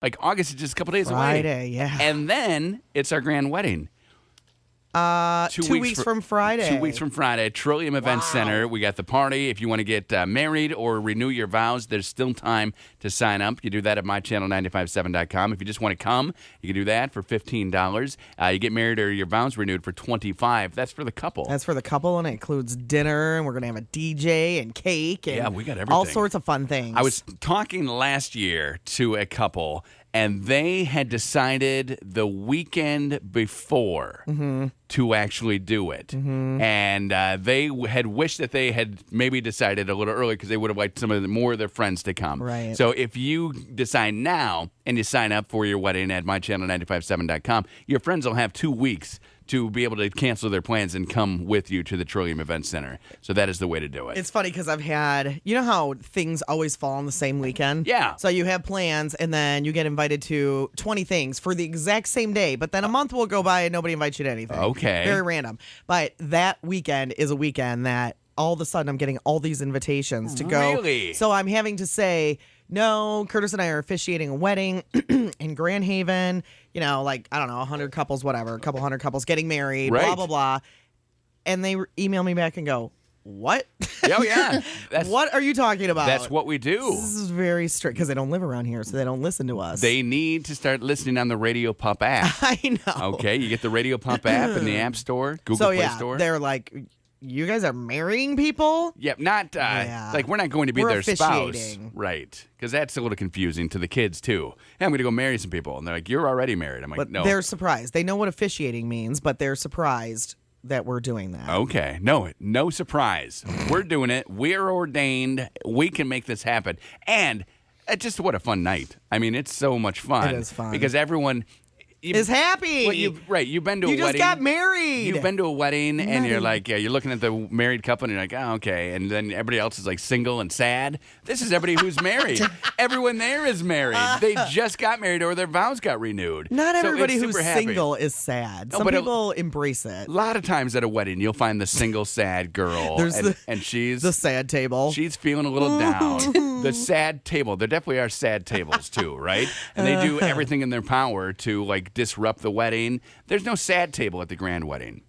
Like August is just a couple days away. Friday, yeah. And then it's our grand wedding. 2 weeks from Friday. 2 weeks from Friday, Trillium Event Center. We got the party. If you want to get married or renew your vows, there's still time to sign up. You do that at mychannel957.com. If you just want to come, you can do that for $15. You get married or your vows renewed for $25. That's for the couple. That's for the couple, and it includes dinner, and we're going to have a DJ and cake. And yeah, we got everything. All sorts of fun things. I was talking last year to a couple, and they had decided the weekend before to actually do it. And they had wished that they had maybe decided a little earlier because they would have liked more of their friends to come. Right. So if you decide now and you sign up for your wedding at mychannel957.com, your friends will have 2 weeks to be able to cancel their plans and come with you to the Trillium Event Center. So that is the way to do it. It's funny because I've had, you know how things always fall on the same weekend? Yeah. So you have plans and then you get invited to 20 things for the exact same day, but then a month will go by and nobody invites you to anything. Okay. Very random. But that weekend is a weekend that all of a sudden I'm getting all these invitations to go. Really? So I'm having to say, no, Curtis and I are officiating a wedding in Grand Haven. You know, like, I don't know, 100 couples, whatever, a couple hundred couples getting married, Right. blah, blah, blah. And they email me back and go, what? Oh, yeah. What are you talking about? That's what we do. This is very strict because they don't live around here, so they don't listen to us. They need to start listening on the Radio Pup app. I know. Okay, you get the Radio Pup app in the App Store, Google Play Store. They're like, you guys are marrying people? Yep, not like we're not going to be We're their spouse, officiating. right? Because that's a little confusing to the kids too. Hey, I'm going to go marry some people, and they're like, "You're already married." I'm like, But "No." they're surprised. They know what officiating means, but they're surprised that we're doing that. Okay, no surprise. We're doing it. We're ordained. We can make this happen, and just what a fun night. I mean, it's so much fun. It is fun. because everyone Is happy. Well, you've been to a You wedding. just got married. You've been to a wedding, and you're Nothing. like, you're looking at the married couple, and you're like, oh, okay. And then everybody else is like single and sad. This is everybody who's married. Everyone there is married. They just got married or their vows got renewed. Not So everybody it's who's super happy. single is sad. No, Some but people embrace it. A lot of times at a wedding, you'll find the single sad girl, There's and she's The sad table. she's feeling a little down. The sad table. There definitely are sad tables too, right? And they do everything in their power to like disrupt the wedding. There's no sad table at the grand wedding.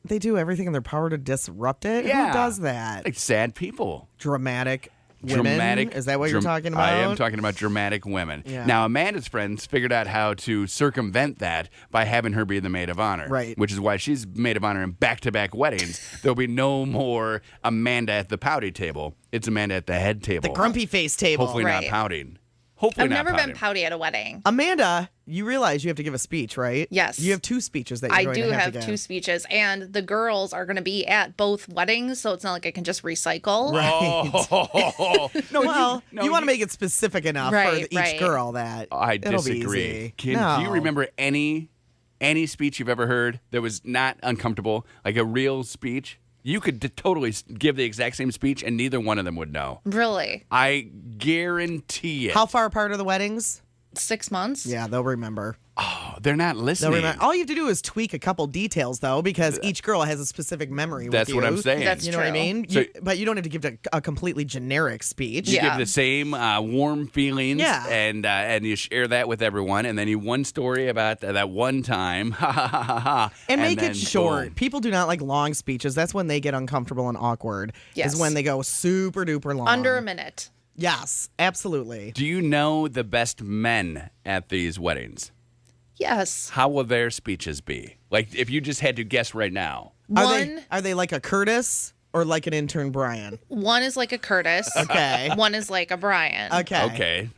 They do everything in their power to disrupt it? Yeah. Who does that? Like sad people. Dramatic women? Is that what you're talking about? I am talking about dramatic women. Yeah. Now, Amanda's friends figured out how to circumvent that by having her be the maid of honor. Right. Which is why she's maid of honor in back-to-back weddings. There'll be no more Amanda at the pouty table. It's Amanda at the head table. The grumpy face table. Hopefully Right. not pouting. Hopefully I've not never pouting. been pouty at a wedding. Amanda, you realize you have to give a speech, right? Yes. You have 2 speeches that you're I going do to have to 2 give. speeches, and the girls are going to be at both weddings, so it's not like I can just recycle. Oh. No, Well, no, you want to make it specific enough Right, for each right. girl that I it'll be disagree. easy. Do No. you remember any speech you've ever heard that was not uncomfortable, like a real speech? You could totally give the exact same speech, and neither one of them would know. Really? I guarantee it. How far apart are the weddings? 6 months? Yeah, they'll remember. Oh, they're not They'll listening. remember. All you have to do is tweak a couple details, though, because each girl has a specific memory with That's you. what I'm saying. That's You know what I true. mean? So- But you don't have to give a completely generic speech. You Yeah. give the same warm feelings, Yeah. and you share that with everyone, and then you one story about that one time, ha ha ha ha ha, And make then it short. boom. People do not like long speeches. That's when they get uncomfortable and awkward. Yes. Is when they go super duper long. Under a minute. Yes, absolutely. Do you know the best men at these weddings? Yes. How will their speeches be? Like, if you just had to guess right now. Are they like a Curtis or like an intern Brian? One is like a Curtis. Okay. One is like a Brian. Okay. Okay.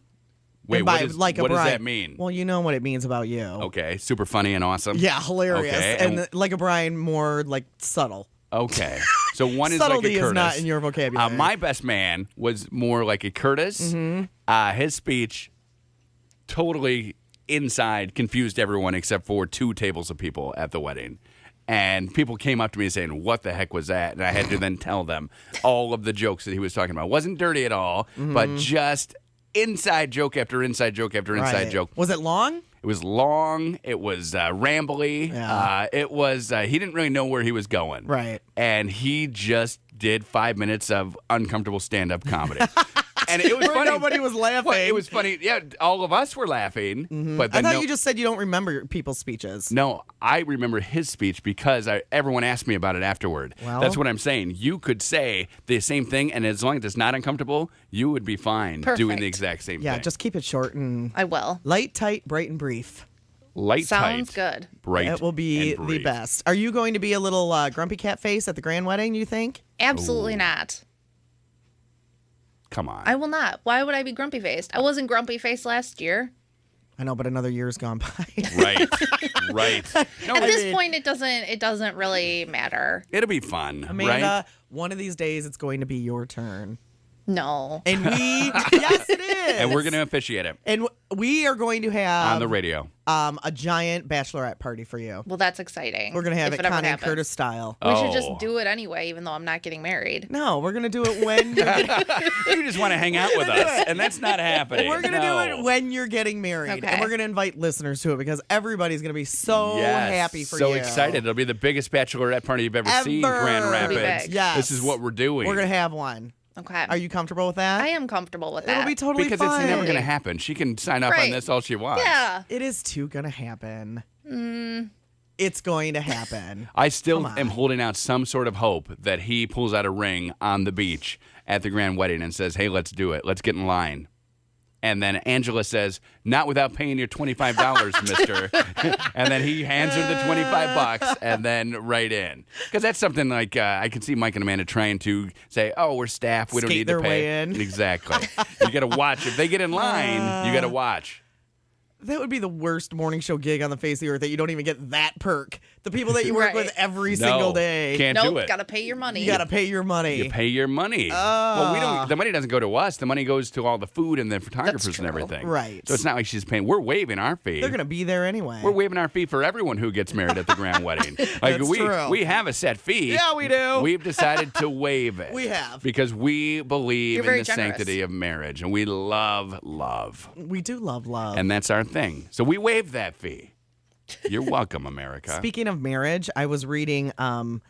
Wait, And by what like a does Brian, that mean? Well, you know what it means about you. Okay, super funny and awesome. Yeah, hilarious. Okay, And like a Brian, more like subtle. Okay. So one is like a Subtlety Curtis. is not in your vocabulary. My best man was more like a Curtis. Mm-hmm. His speech totally inside confused everyone except for 2 tables of people at the wedding. And people came up to me saying, what the heck was that? And I had to then tell them all of the jokes that he was talking about. It wasn't dirty at all, but just inside joke after inside joke after inside Right. joke. Was it long? It was long. It was rambly. Yeah. It was. He didn't really know where he was going. Right. And he just did 5 minutes of uncomfortable stand-up comedy. And it was funny. Nobody was laughing. Well, it was funny. Yeah, all of us were laughing. But I then thought you just said you don't remember people's speeches. No, I remember his speech because everyone asked me about it afterward. Well- That's what I'm saying. You could say the same thing, and as long as it's not uncomfortable, you would be fine doing the Perfect. exact same Yeah, thing. just keep it short and I will. light, tight, bright, and brief. light, Sounds tight, good. bright. It will be and the brief. best. Are you going to be a little grumpy cat face at the grand wedding, you think? Absolutely not. Come on. I will not. Why would I be grumpy faced? I wasn't grumpy faced last year. I know, but another year's gone by. Right. Right. No, At this point, it doesn't really matter. it'll be fun, Amanda, right? one of these days it's going to be your turn. No. And yes, it is. And we're going to officiate it And we are going to have on the radio. a giant bachelorette party for you. Well, that's exciting. We're going to have if it ever Connie and happens. Curtis style. We should Oh. just do it anyway, even though I'm not getting married. No, we're going to do it when you're getting, You just want to hang out with us, and that's not happening. we're going to do it when you're getting married. Okay. And we're going to invite listeners to it because everybody's going to be so Yes, happy for so you. excited. It'll be the biggest bachelorette party you've ever seen, Grand Ever. It'll be Rapids. big. Yes. This is what we're doing. We're going to have one. Okay. Are you comfortable with that? I am comfortable with that. It'll be totally because fine. it's never going to happen. She can sign up on Right. this all she wants. Yeah. It is too going to happen. It's going to happen. I still Come on. am holding out some sort of hope that he pulls out a ring on the beach at the grand wedding and says, "Hey, let's do it. Let's get in line." And then Angela says, "Not without paying your $25, mister." And then he hands her the $25 and then right in. Because that's something like I can see Mike and Amanda trying to say, "Oh, we're staff. We don't Skate need their to pay." way in. Exactly. You got to watch. If they get in line, you got to watch. That would be the worst morning show gig on the face of the earth that you don't even get that perk. The people that you work Right. with every No, single day. can't do Nope. it. Gotta pay your money. You got to pay your money. You pay your money. Well, we don't. The money doesn't go to us. The money goes to all the food and the photographers and true. everything. Right. So it's not like she's paying. We're waiving our fee. They're going to be there anyway. We're waiving our fee for everyone who gets married at the grand wedding. Like That's we true. we have a set fee. Yeah, we do. We've decided to waive it. We have. because we believe You're in very the generous. sanctity of marriage and we love love, We do love love. and that's our thing. So we waive that fee. You're welcome, America. Speaking of marriage, I was reading an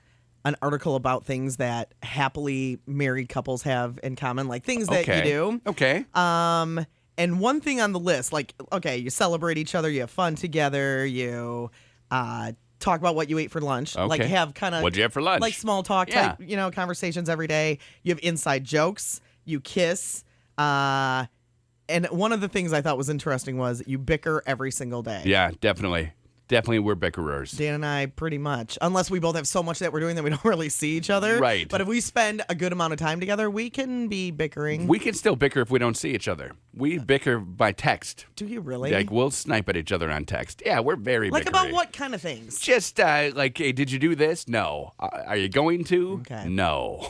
article about things that happily married couples have in common, like things that okay. you do. Okay. And one thing on the list, like, okay, you celebrate each other, you have fun together, you talk about what you ate for lunch, like Okay. have kind of What'd you have for lunch? like small talk Yeah. type, conversations every day. You have inside jokes, you kiss, and one of the things I thought was interesting was you bicker every single day. Yeah, definitely. Definitely, we're bickerers. Dan and I pretty much, unless we both have so much that we're doing that we don't really see each other. Right. But if we spend a good amount of time together, we can be bickering. We can still bicker if we don't see each other. We bicker by text. Do you really? Like, we'll snipe at each other on text. Yeah, we're very Like bickery. about what kind of things? Just like, hey, did you do this? No. Are you going to? Okay. No.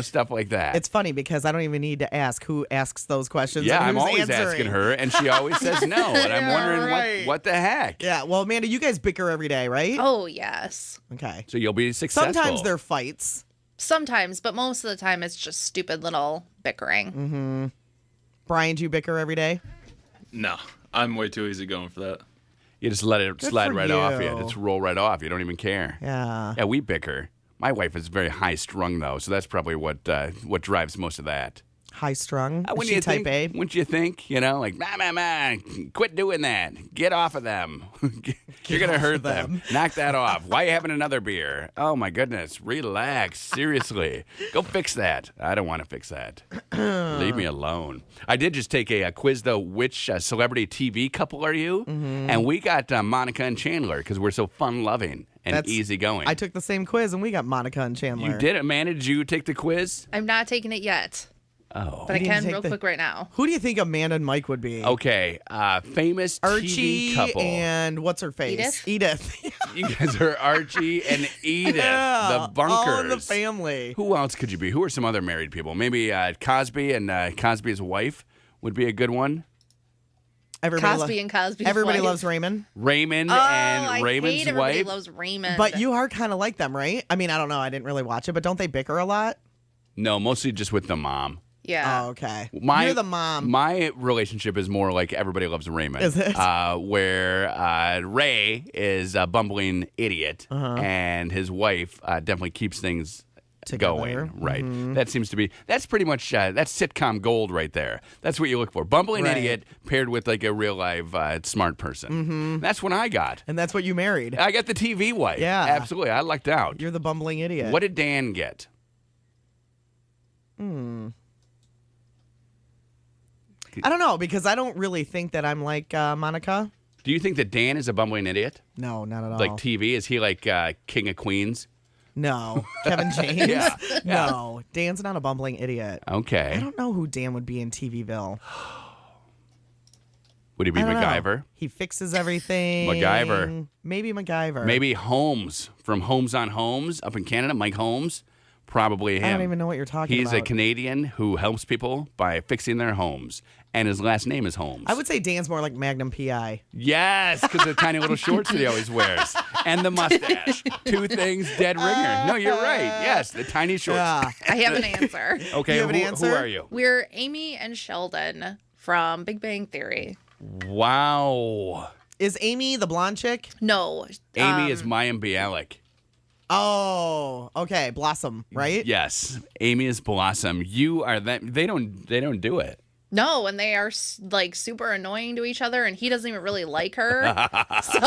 Stuff like that. It's funny because I don't even need to ask who asks those questions. yeah, and I'm who's always answering. asking her, and she always says no. And I'm Yeah, wondering right. what the heck. Yeah, well, Amanda, you guys bicker every day, right? Oh, yes. Okay. So you'll be successful. Sometimes they're fights. Sometimes, but most of the time it's just stupid little bickering. Brian, do you bicker every day? No, I'm way too easy going for that. You just let it slide for right off you. you. Just roll right off. You don't even care. Yeah. Yeah, we bicker. My wife is very high strung though, so that's probably what drives most of that. High strung. Is Wouldn't she you type think? A? Wouldn't you think? Like, quit doing that. Get off of them. You're gonna off hurt of them. them. Knock that off. Why are you having another beer? Oh my goodness. Relax. Seriously. Go fix that. I don't want to fix that. Leave me alone. I did just take a quiz though. Which celebrity TV couple are you? And we got Monica and Chandler because we're so fun loving and That's- easygoing. I took the same quiz and we got Monica and Chandler. You did it, man. Did you take the quiz? I'm not taking it yet, Oh. but I You need to can take real the- quick right now. Who do you think Amanda and Mike would be? Okay. Famous Archie TV couple. and what's her face? Edith? You guys are Archie and Edith, Yeah, the bunkers. all in the family. Who else could you be? Who are some other married people? Maybe Cosby and Cosby's wife would be a good one. Everybody Cosby and Cosby's Everybody wife. loves Raymond. Raymond Oh, and I Raymond's hate everybody wife. loves Raymond. But you are kind of like them, right? I mean, I don't know. I didn't really watch it, but don't they bicker a lot? No, mostly just with the mom. yeah. Oh, okay. My, You're the mom. My relationship is more like Everybody Loves Raymond. Is it? Where Ray is a bumbling idiot, Uh-huh. and his wife definitely keeps things together. going. Right. That seems to be, that's pretty much, that's sitcom gold right there. That's what you look for. Bumbling Right. idiot paired with like a real live smart person. That's what I got. And that's what you married. I got the TV wife. Yeah. Absolutely. I lucked out. You're the bumbling idiot. What did Dan get? I don't know, because I don't really think that I'm like Monica. Do you think that Dan is a bumbling idiot? No, not at all. Like TV? Is he like King of Queens? No. Kevin James? Yeah. No. Dan's not a bumbling idiot. I Okay. don't know who Dan would be in TVville. Would he be I don't know. MacGyver? He fixes everything. MacGyver. Maybe MacGyver. Maybe Holmes from Homes on Homes up in Canada. Mike Holmes. Probably him. I don't even know what you're talking He's about. a Canadian who helps people by fixing their homes. And his last name is Holmes. I would say Dan's more like Magnum PI. Yes, because of the tiny little shorts that he always wears. And the mustache. Two things, dead ringer. No, you're right. Yes, the tiny shorts. Yeah. I have an answer. Okay, You have an who answer? are you? We're Amy and Sheldon from Big Bang Theory. Wow. Is Amy the blonde chick? No. Amy is Mayim Bialik. Oh, okay. Blossom, right? Yes, Amy is Blossom. You are that. They don't do it. No, and they are like super annoying to each other, and he doesn't even really like her. So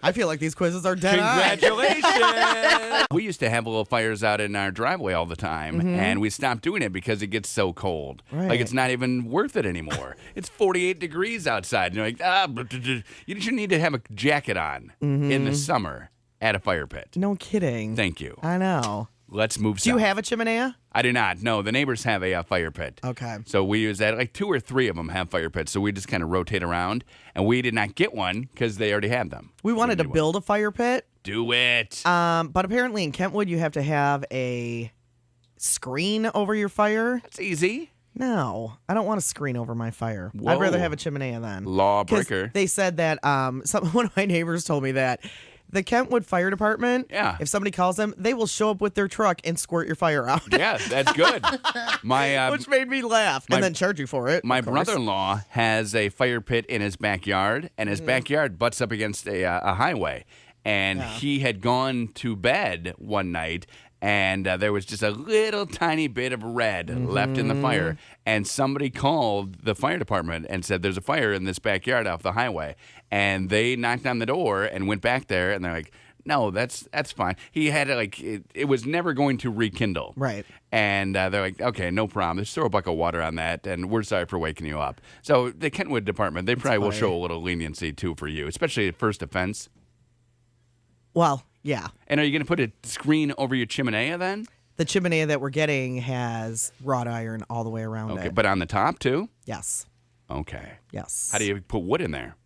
I feel like these quizzes are dead on. Congratulations! We used to have little fires out in our driveway all the time, and we stopped doing it because it gets so cold. Right. Like it's not even worth it anymore. It's 48 degrees outside, and you're like, you should need to have a jacket on in the summer at a fire pit. No kidding. Thank you. I know. Let's move. Do you have a chimenea? I do not. No, the neighbors have a fire pit. Okay. So we use that. Like 2 or 3 of them have fire pits. So we just kind of rotate around. And we did not get one because they already had them. We wanted to build a fire pit, Do it. but apparently in Kentwood you have to have a screen over your fire. That's easy. No, I don't want a screen over my fire. Whoa. I'd rather have a chimenea then. 'Cause Lawbreaker. They said that one of my neighbors told me that the Kentwood Fire Department, Yeah. if somebody calls them, they will show up with their truck and squirt your fire out. Yeah, that's good. My Which made me laugh. my- And then charge you for it. my of course. brother-in-law has a fire pit in his backyard, and his backyard butts up against a highway. And he had gone to bed one night, and there was just a little tiny bit of red left in the fire. And somebody called the fire department and said, there's a fire in this backyard off the highway. And they knocked on the door and went back there, and they're like, no, that's fine. He had it was never going to rekindle. Right. And they're like, okay, no problem. Just throw a bucket of water on that, and we're sorry for waking you up. So the Kentwood department, they probably will funny. show a little leniency, too, for you, especially at first offense. Well, yeah. And are you going to put a screen over your chimenea then? The chimenea that we're getting has wrought iron all the way around Okay, it. but on the top, too? Yes. Okay. Yes. How do you put wood in there?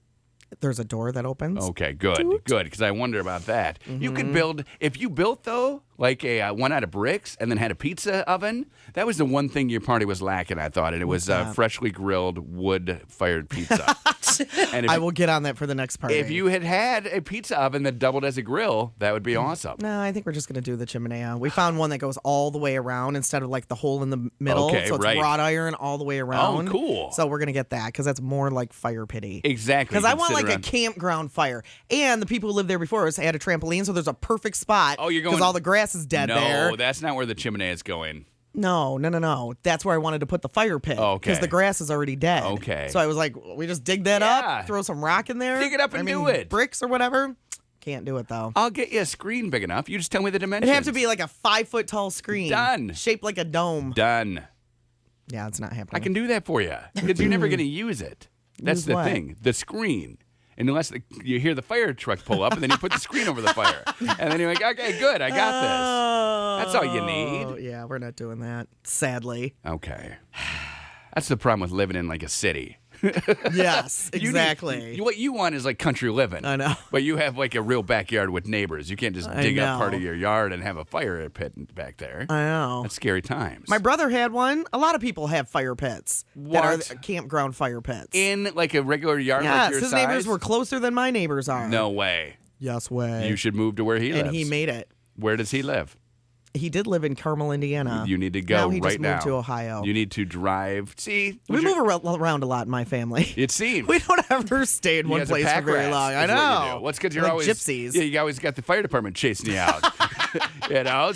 There's a door that opens. Okay, good, because I wonder about that. You could build, if you built, though, like a one out of bricks and then had a pizza oven, that was the one thing your party was lacking, I thought, and it was freshly grilled wood-fired pizza. And I will get on that for the next party. if you had a pizza oven that doubled as a grill, that would be awesome. No, I think we're just going to do the chimenea. We found one that goes all the way around instead of like the hole in the middle. Okay, so it's right. wrought iron all the way around. Oh, cool. So we're going to get that because that's more like fire pity. Exactly. Because You I can want sit like a around- campground fire. And the people who lived there before us had a trampoline, so there's a perfect spot. Oh, you're going- Because all the grass is dead No, there. that's not where the chimney is going. No. That's where I wanted to put the fire pit. Oh, okay. Because the grass is already dead. Okay. So I was like, we just dig that Yeah. up, throw some rock in there. Dig it up and do it. Bricks or whatever. Can't do it though. I'll get you a screen big enough. You just tell me the dimensions. It'd have to be like a 5-foot tall screen. Done. Shaped like a dome. Done. Yeah, it's not happening. I can do that for you because you're never going to use it. That's Use the what? thing. The screen. Unless you hear the fire truck pull up, and then you put the screen over the fire. And then you're like, okay, good, I got this. That's all you need. Yeah, we're not doing that, sadly. Okay. That's the problem with living in like a city. Yes, You need- exactly. what you want is like country living. I know. But you have like a real backyard with neighbors. You can't just I dig up know. part of your yard and have a fire pit back there. I know. That's scary times. My brother had one. A lot of people have fire pits that are What? campground fire pits. In like a regular yard like yes, your his size? neighbors were closer than my neighbors are. No way. Yes way. You should move to where he lives. And he made it. Where does he live? He did live in Carmel, Indiana. You need to go now he right just now. moved to Ohio. You need to drive. See, We move around a lot in my family. It seems. We don't ever stay in You one guys are place for pack very rats, long. is I what you know. do. Well, it's because you're Like always gypsies. Yeah, you always got the fire department chasing you out.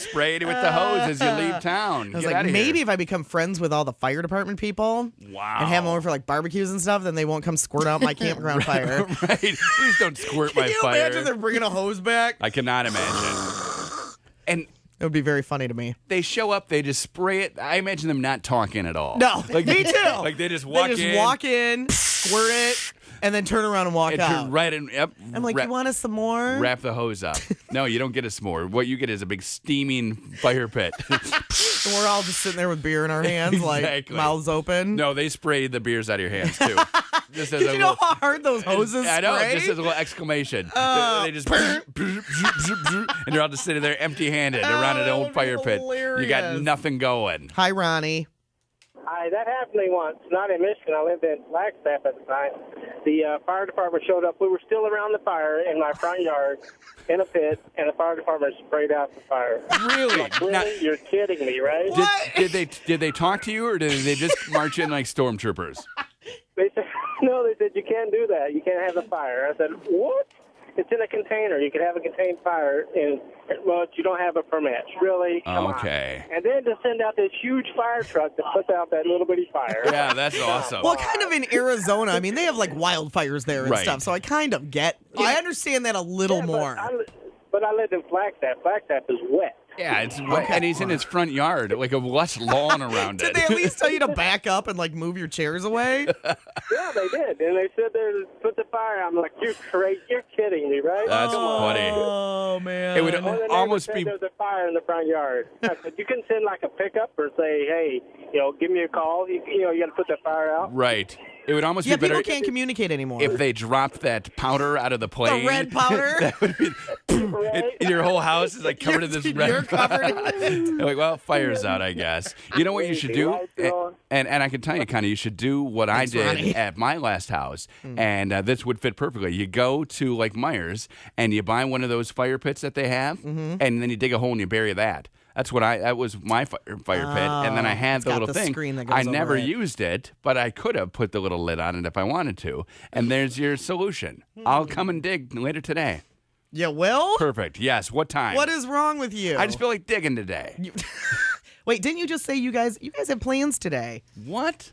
Spraying you with the hose as you leave town. I was Get like, outta maybe here. if I become friends with all the fire department people Wow. and have them over for like barbecues and stuff, then they won't come squirt out my campground fire. Right. Please don't squirt my Can you fire. imagine they're bringing a hose back? I cannot imagine. And It would be very funny to me. they show up, they just spray it. I imagine them not talking at all. No, like me too. Like they just walk They just in. walk in, squirt it, and then turn around and walk and out. turn right in. Yep. I'm like, you want us some more? Wrap the hose up. No, you don't get a s'more. What you get is a big steaming fire pit. And we're all just sitting there with beer in our hands, like Exactly. mouths open. No, they spray the beers out of your hands too. Just as Did a you know little- how hard those hoses I know, spray? just as a little exclamation. They just and you're all just sitting there empty-handed around an that old would be fire pit. You got hilarious. nothing going. Hi, Ronnie. Hi, that happened to me once. Not in Michigan. I lived in Flagstaff at the time. The fire department showed up. We were still around the fire in my front yard in a pit, and the fire department sprayed out the fire. Really? Like, really? Now, You're kidding me, right? did they talk to you, or did they just march in like stormtroopers? They said, no, they said, you can't do that. You can't have the fire. I said, what? It's in a container. You can have a contained fire, but you don't have a permit. Really? Come Okay. on. And then to send out this huge fire truck to put out that little bitty fire. Yeah, that's awesome. Well, kind of in Arizona. I mean, they have like wildfires there and Right. stuff, so I kind of get. I understand that a little Yeah, more. But I lived in Flagstaff. Flagstaff is wet. Yeah, it's and he's in his front yard, like a lush lawn around Did it. they at least tell you to back up and like move your chairs away? Yeah, they did. And they said they put the fire out. I'm like, you're crazy. You're kidding me, right? That's Come on. funny. Oh man. It would And the neighbor almost said be there's a fire in the front yard. I said, you can send like a pickup or say, hey, give me a call. You got to put the fire out. right. It would almost Yeah, be better people can't communicate anymore. if they dropped that powder out of the plane. the red powder. That would be, Right? your whole house is like covered in this red. You're covered in They're like, well, fire's out, I guess. You know what you should do? Lights on. And I can tell you, Connie, you should do what I did Ronnie. at my last house, and this would fit perfectly. You go to like Myers and you buy one of those fire pits that they have, and then you dig a hole and you bury that. That's what that was my fire pit, and then I had it's the got little the thing. screen that goes I over never it. used it, but I could have put the little lid on it if I wanted to. And there's your solution. I'll come and dig later today. You will? Perfect. Yes. What time? What is wrong with you? I just feel like digging today. Wait, didn't you just say you guys have plans today? What?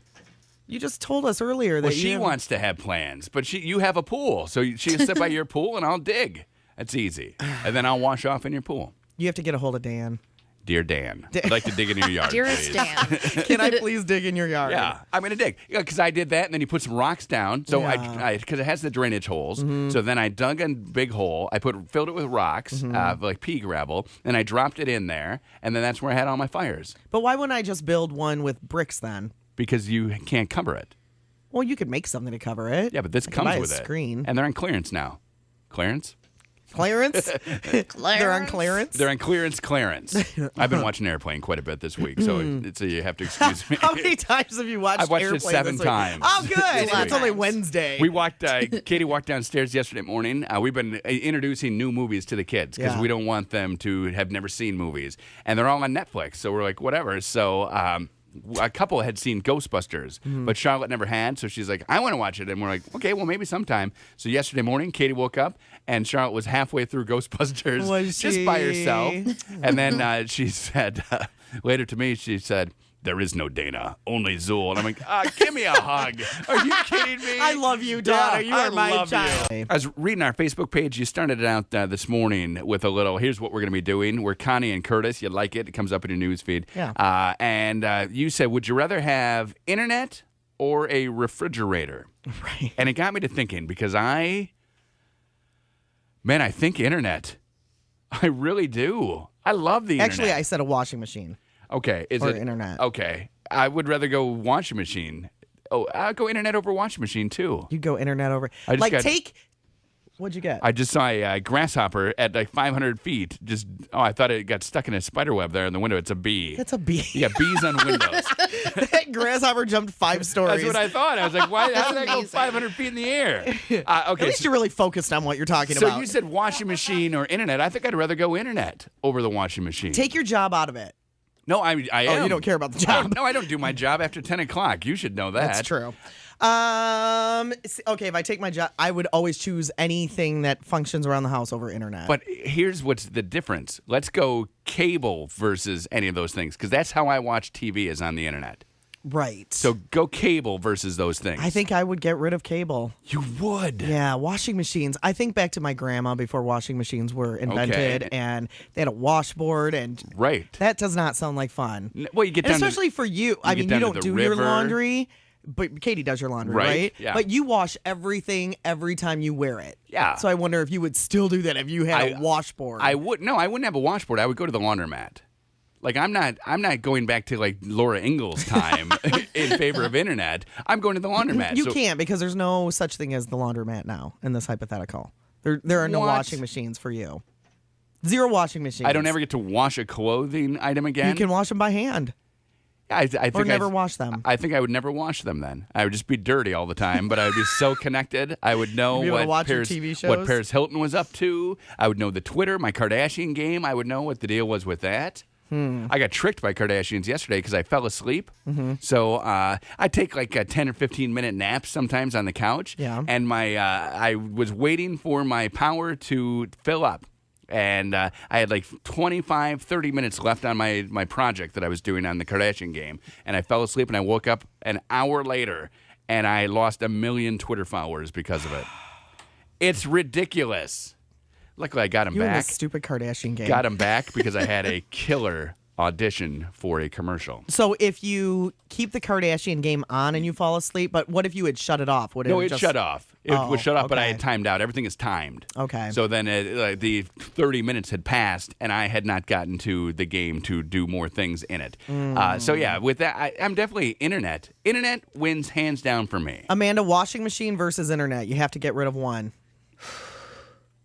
You just told us earlier that Well, she you wants to have plans, but you have a pool, so she'll sit by your pool and I'll dig. That's easy, and then I'll wash off in your pool. You have to get a hold of Dan. Dear Dan, I'd like to dig in your yard, Dearest please. Dan. Can I please dig in your yard? Yeah, I'm gonna dig because I did that, and then you put some rocks down. So Yeah. because it has the drainage holes. So then I dug a big hole. I filled it with rocks, like pea gravel, and I dropped it in there, and then that's where I had all my fires But why wouldn't I just build one with bricks then? because you can't cover it. Well, you could make something to cover it. Yeah, but this I could comes buy with a it, screen. and they're on clearance now. Clearance? Clearance? They're on clearance? They're on clearance. I've been watching Airplane quite a bit this week, so you have to excuse me. How many times have you watched I've watched it Airplane 7 this week? times. Oh, good. This It's week. only Wednesday. We walked. Katie walked downstairs yesterday morning. We've been introducing new movies to the kids because Yeah. we don't want them to have never seen movies, and they're all on Netflix. So we're like, whatever. So a couple had seen Ghostbusters, but Charlotte never had. So she's like, I want to watch it, and we're like, okay, well maybe sometime. So yesterday morning, Katie woke up, and Charlotte was halfway through Ghostbusters Was just by she? herself, and then she said later to me, she said, there is no Dana, only Zool. And I'm like, give me a hug. Are you kidding me? I love you, Donna. You I are my love you. child. I was reading our Facebook page. You started it out this morning with a little, here's what we're going to be doing. We're Connie and Curtis. You like it. It comes up in your news feed. Yeah. And you said, would you rather have internet or a refrigerator? Right. And it got me to thinking because I think internet. I really do. I love the internet. Actually, I said a washing machine. Okay. Is Or it internet. Okay. I would rather go washing machine. Oh, I'll go internet over washing machine too. You go internet over. I just Like got- take What'd you get? I just saw a grasshopper at like 500 feet. I thought it got stuck in a spider web there in the window. It's a bee. That's a bee. You got bees on windows. That grasshopper jumped 5 stories. That's what I thought. I was like, why? How did that go amazing. 500 feet in the air? Okay. At least you're really focused on what you're talking So about. you said washing machine or internet. I think I'd rather go internet over the washing machine. Take your job out of it. No, I am. you don't care about the job. No, I don't do my job after 10 o'clock. You should know that. That's true. Okay, if I take my job, I would always choose anything that functions around the house over internet. But here's what's the difference. Let's go cable versus any of those things, because that's how I watch TV is on the internet. right. So go cable versus those things. I think I would get rid of cable. You would. Yeah, washing machines. I think back to my grandma before washing machines were invented, Okay. and they had a washboard, and Right. that does not sound like fun. Well, you get And down to- especially for you. I get mean, down you to don't the do your river. laundry, but Katie does your laundry, Right, right? yeah. But you wash everything every time you wear it. Yeah. So I wonder if you would still do that if you had a washboard. I wouldn't have a washboard. I would go to the laundromat. Like I'm not going back to like Laura Ingalls time in favor of internet. I'm going to the laundromat. You So- can't, because there's no such thing as the laundromat now in this hypothetical. There are no What? washing machines for you. Zero washing machines. I don't ever get to wash a clothing item again. You can wash them by hand. I think Or never I'd- wash them. I think I would never wash them then. I would just be dirty all the time, but I would be so connected. I would know You'd be able to what watch your Paris, TV what shows? Paris Hilton was up to. I would know the Twitter, my Kardashian game. I would know what the deal was with that. I got tricked by Kardashians yesterday because I fell asleep. So I take like a 10 or 15-minute naps sometimes on the couch. Yeah. And I was waiting for my power to fill up. And I had like 25, 30 minutes left on my project that I was doing on the Kardashian game. And I fell asleep and I woke up an hour later and I lost 1 million Twitter followers because of it. It's ridiculous. Luckily, I got him You and back. this stupid Kardashian game. Got him back because I had a killer audition for a commercial. So if you keep the Kardashian game on and you fall asleep, but what if you had shut it off? Would No, it it just shut off. It Oh, was shut off, but I okay. had timed out. Everything is timed. Okay. So then the 30 minutes had passed, and I had not gotten to the game to do more things in it. So yeah, with that, I'm definitely internet. Internet wins hands down for me. Amanda, washing machine versus internet. You have to get rid of one.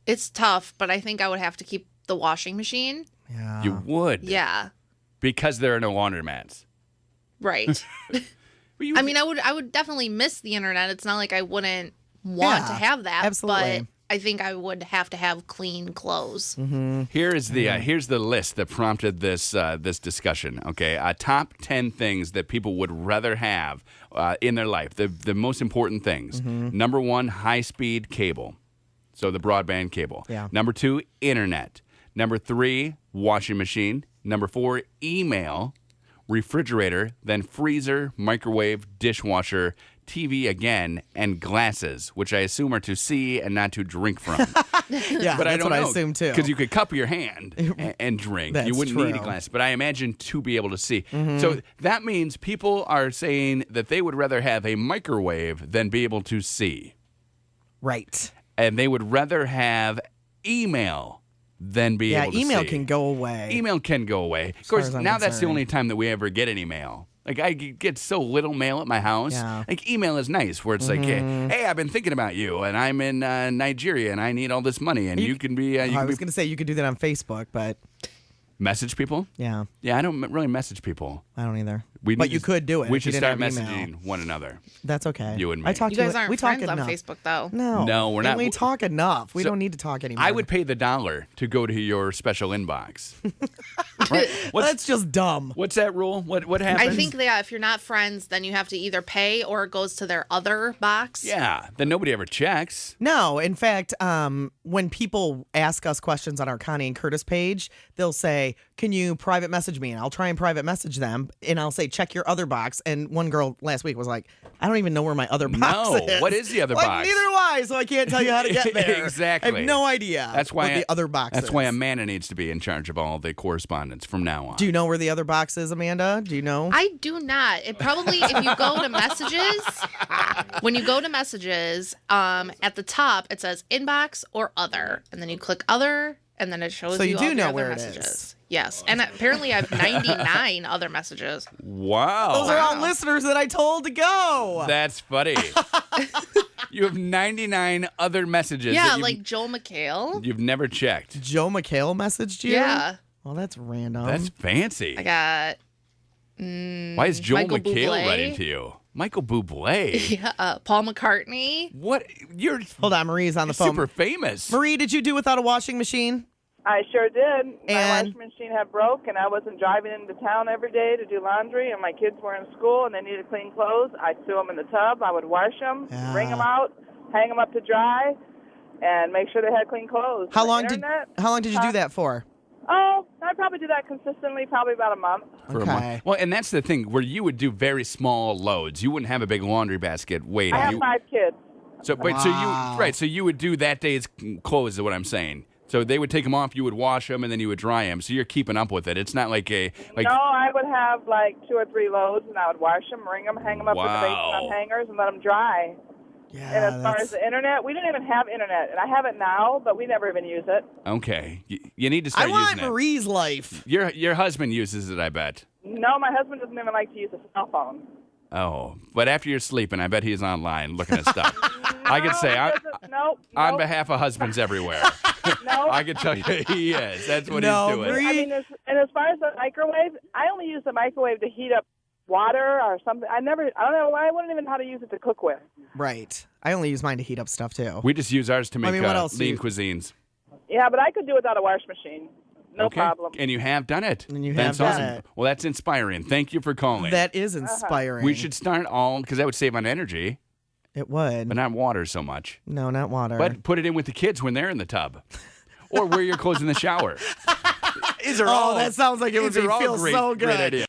It's tough, but I think I would have to keep the washing machine. Yeah. You would. Yeah. Because there are no laundromats. Right. Well, you- I mean, I would definitely miss the internet. It's not like I wouldn't want to Yeah, have that. absolutely. But I think I would have to have clean clothes. Here is the here's the list that prompted this this discussion. Okay, top 10 things that people would rather have in their life. The most important things. Number 1, high speed cable, so the broadband cable. Yeah. Number 2, internet. Number 3, washing machine. Number 4, email. Refrigerator, then freezer, microwave, dishwasher, TV again, and glasses, which I assume are to see and not to drink from. Yeah, But I that's don't what know, I assume too. Because you could cup your hand and drink. You That's wouldn't need a true. glass. But I imagine to be able to see. So that means people are saying that they would rather have a microwave than be able to see. Right. And they would rather have email than be Yeah, able to email see. can go away. Email can go away. Of far course, as I'm now that's the concerned. only time that we ever get any mail. Like, I get so little mail at my house. Yeah. Like, email is nice, where it's like, hey, I've been thinking about you, and I'm in Nigeria, and I need all this money, and you can be, I was going to say you could do that on Facebook, but message people. yeah, Yeah, I don't really message people. I don't either. We But need you to- could do it. We if you should didn't start have email. messaging one another. That's okay. You and I me. talk You to guys aren't we talk friends on enough. Facebook, though. No, No, we're not. And we talk enough. We So, don't need to talk anymore. I would pay the $1 to go to your special inbox. Right? That's just dumb. What's that rule? What happens? I think that if you're not friends, then you have to either pay or it goes to their other box. Yeah, then nobody ever checks. No, in fact, when people ask us questions on our Connie and Curtis page, they'll say, "Can you private message me?" And I'll try and private message them, and I'll say, "Check your other box." And one girl last week was like, "I don't even know where my other box No, is." what is the other Like, box? Neither do I, so I can't tell you how to get there. Exactly. I have no idea. That's why what the other box That's is. why Amanda needs to be in charge of all the correspondence from now on. Do you know where the other box is, Amanda? Do you know? I do not. It probably, if you go to messages, when you go to messages, at the top it says inbox or other, and then you click other, and then it shows So you you do all of know your other where it messages. is. Yes, and apparently I have 99 other messages. Wow. Those are all listeners that I told to go. That's funny. You have 99 other messages. Yeah, that like Joel McHale. you've never checked. Joe McHale messaged you? Yeah. Well, that's random. That's fancy. I got Why is Joel Michael McHale Bublé. writing to you? Michael Bublé. yeah, Paul McCartney. What? You're Hold on, Marie's on the phone. super famous. Marie, did you do without a washing machine? I sure did. My And- washing machine had broke, and I wasn't driving into town every day to do laundry, and my kids were in school, and they needed clean clothes. I'd throw them in the tub. I would wash them, Yeah. wring them out, hang them up to dry, and make sure they had clean clothes. How The long did you do that for? Oh, I'd probably do that consistently, probably about a month. For a Okay. month. Well, and that's the thing where you would do very small loads. You wouldn't have a big laundry basket waiting. I have 5 kids. So Wow. so you would do that day's clothes is what I'm saying. So they would take them off, you would wash them, and then you would dry them. So you're keeping up with it. It's not like No, I would have like 2 or 3 loads, and I would wash them, wring them, hang them up in the basement Wow. on hangers, and let them dry. Yeah, And as far as the internet, we didn't even have internet, and I have it now, but we never even use it. okay. You need to I start want using Marie's life. it. Your husband uses it, I bet. No, my husband doesn't even like to use a cell phone. Oh, but after you're sleeping, I bet he's online looking at stuff. I could say on behalf of husbands everywhere, No. I can tell you he is. That's what No, he's doing. Marie- I mean, as far as the microwave, I only use the microwave to heat up water or something. I don't know. I wouldn't even know how to use it to cook with. Right. I only use mine to heat up stuff, too. We just use ours to make what else do lean you- cuisines. Yeah, but I could do without a wash machine. No Okay. problem. And you have done it. And you That's have done awesome. it. Well, that's inspiring. Thank you for calling. That is inspiring. We should start all, because that would save on energy, It would. but not water so much. No, not water. But put it in with the kids when they're in the tub. Or wear your clothes in the shower. These are Oh, all, that sounds like it would these are all feel great, so good. Great ideas.